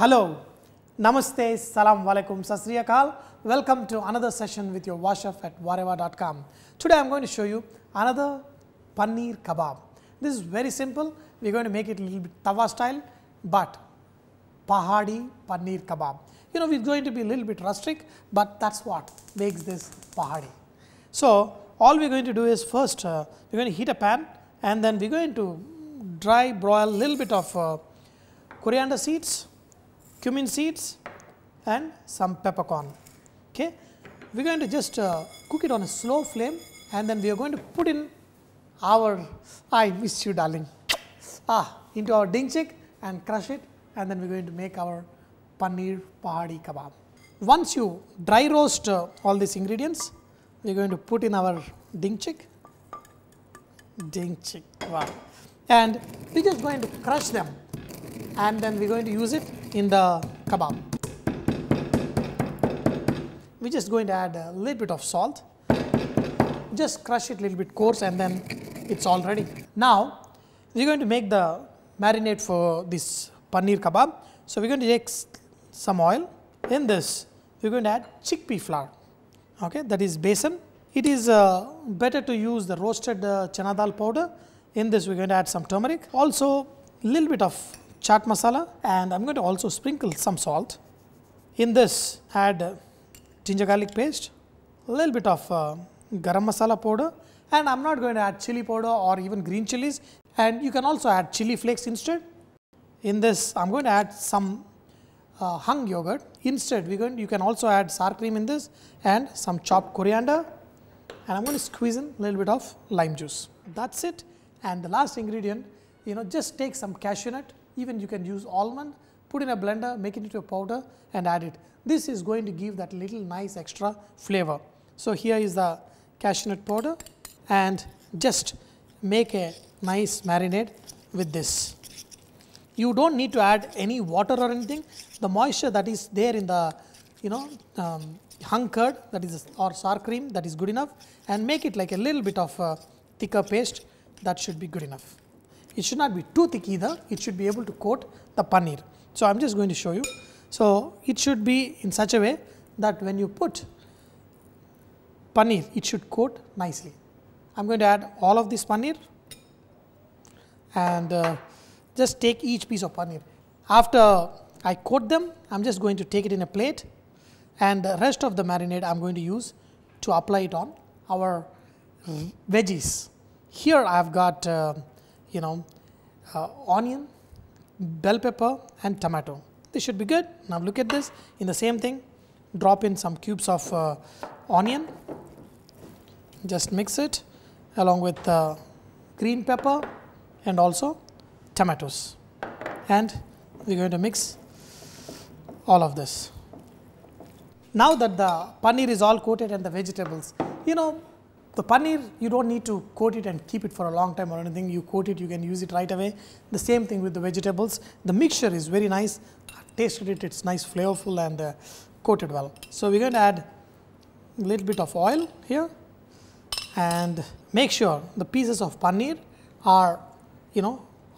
Hello, Namaste, Salam Walaikum, Sat Sri Akal. Welcome to another session with your Vahchef at VahRehVah.com. Today I am going to show you another Paneer Kabab. This is very simple. We are going to make it a little bit tawa style, but Pahadi Paneer Kabab. You know, it's going to be a little bit rustic, but that's what makes this Pahadi. So, all we are going to do is first, we are going to heat a pan and then we are going to dry broil a little bit of coriander seeds, cumin seeds and some peppercorn. Okay. We are going to just cook it on a slow flame and then we are going to put in our, I miss you darling, into our ding chick and crush it, and then we are going to make our Paneer Pahadi Kabab. Once you dry roast all these ingredients, we are going to put in our ding chick, wow, and we are just going to crush them and then we are going to use it in the kebab. We are just going to add a little bit of salt, just crush it a little bit coarse and then it's all ready. Now, we are going to make the marinade for this paneer kebab. So, we are going to take some oil. In this, we are going to add chickpea flour, okay, that is besan. It is better to use the roasted chana dal powder. In this, we are going to add some turmeric, also a little bit of chaat masala, and I am going to also sprinkle some salt. In this, add ginger garlic paste, a little bit of garam masala powder, and I am not going to add chili powder or even green chilies, and you can also add chili flakes instead. In this, I am going to add some hung yogurt. Instead, you can also add sour cream in this and some chopped coriander, and I am going to squeeze in a little bit of lime juice. That is it. And the last ingredient, just take some cashew nut, even you can use almond, put in a blender, make it into a powder and add it. This is going to give that little nice extra flavor. So, here is the cashew nut powder and just make a nice marinade with this. You do not need to add any water or anything. The moisture that is there in the hung curd, that is, or sour cream, that is good enough, and make it like a little bit of thicker paste. That should be good enough. It should not be too thick either. It should be able to coat the paneer. So, I am just going to show you. So, it should be in such a way that when you put paneer, it should coat nicely. I am going to add all of this paneer and just take each piece of paneer. After I coat them, I am just going to take it in a plate, and the rest of the marinade I am going to use to apply it on our veggies. Here I have got onion, bell pepper and tomato. This should be good. Now, look at this. In the same thing, drop in some cubes of onion, just mix it along with green pepper and also tomatoes, and we are going to mix all of this. Now that the paneer is all coated and the vegetables, the paneer, you do not need to coat it and keep it for a long time or anything. You coat it, you can use it right away. The same thing with the vegetables. The mixture is very nice. I tasted it, it is nice, flavorful and coated well. So, we are going to add a little bit of oil here and make sure the pieces of paneer are,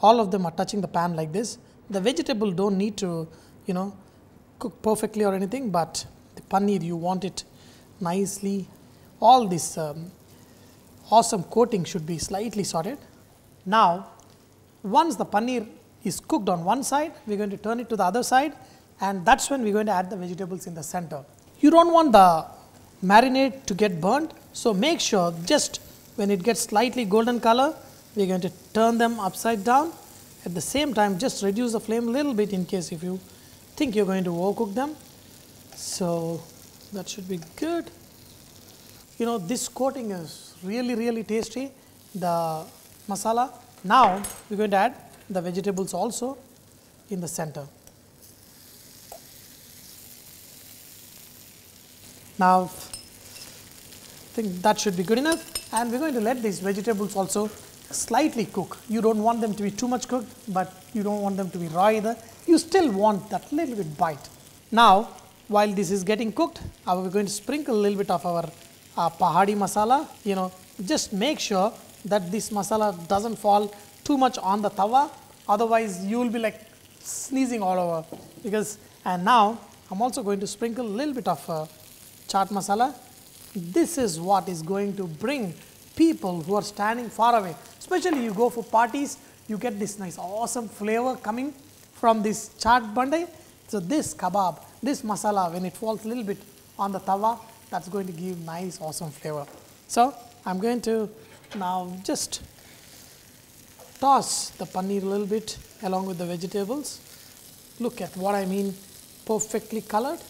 all of them are touching the pan like this. The vegetable do not need to, cook perfectly or anything, but the paneer, you want it nicely. All this awesome coating should be slightly sorted. Now, once the paneer is cooked on one side, we are going to turn it to the other side, and that is when we are going to add the vegetables in the center. You do not want the marinade to get burnt. So, make sure just when it gets slightly golden color, we are going to turn them upside down. At the same time, just reduce the flame a little bit in case if you think you are going to overcook them. So, that should be good. This coating is really tasty, the masala. Now, we are going to add the vegetables also in the center. Now, I think that should be good enough, and we are going to let these vegetables also slightly cook. You do not want them to be too much cooked, but you do not want them to be raw either. You still want that little bit bite. Now, while this is getting cooked, we are going to sprinkle a little bit of our Pahadi masala. Just make sure that this masala does not fall too much on the tawa, otherwise you will be like sneezing all over because, and now I'm also going to sprinkle a little bit of chaat masala. This is what is going to bring people who are standing far away, especially you go for parties, you get this nice awesome flavor coming from this chaat bande. So this kebab, this masala, when it falls a little bit on the tawa, that's going to give nice awesome flavor. So I'm going to now just toss the paneer a little bit along with the vegetables. Look at what I mean, perfectly colored.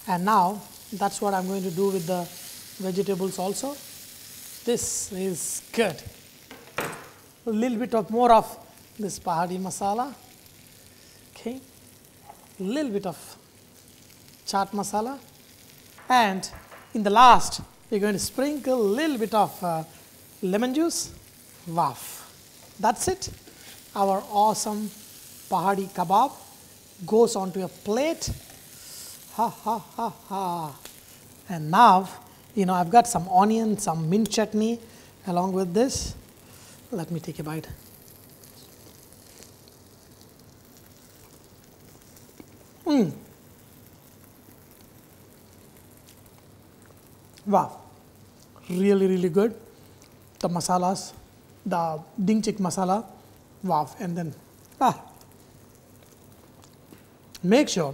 And now that's what I'm going to do with the vegetables also. This is good. A little bit of more of this pahadi masala. Okay. A little bit of chaat masala. And in the last, we're going to sprinkle a little bit of lemon juice. Wow. That's it. Our awesome pahadi kebab goes onto a plate. Ha ha ha ha. And now, you know, I've got some onion, some mint chutney along with this. Let me take a bite. Wow. Really, really good. The masalas, the ding chick masala. Wow. And then, make sure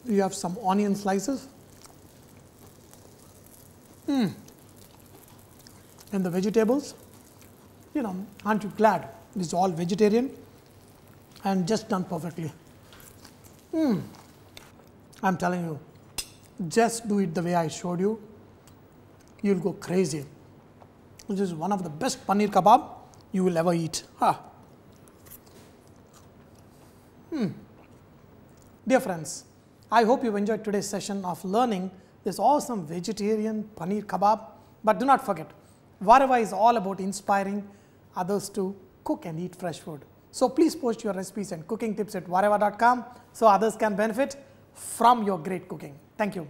you have some onion slices. And the vegetables, you know, aren't you glad this is all vegetarian and just done perfectly. I'm telling you, just do it the way I showed you, you'll go crazy. This is one of the best paneer kebab you will ever eat. Dear friends, I hope you enjoyed today's session of learning this awesome vegetarian paneer kebab. But do not forget, VahRehVah is all about inspiring others to cook and eat fresh food. So please post your recipes and cooking tips at vahrehvah.com so others can benefit from your great cooking. Thank you.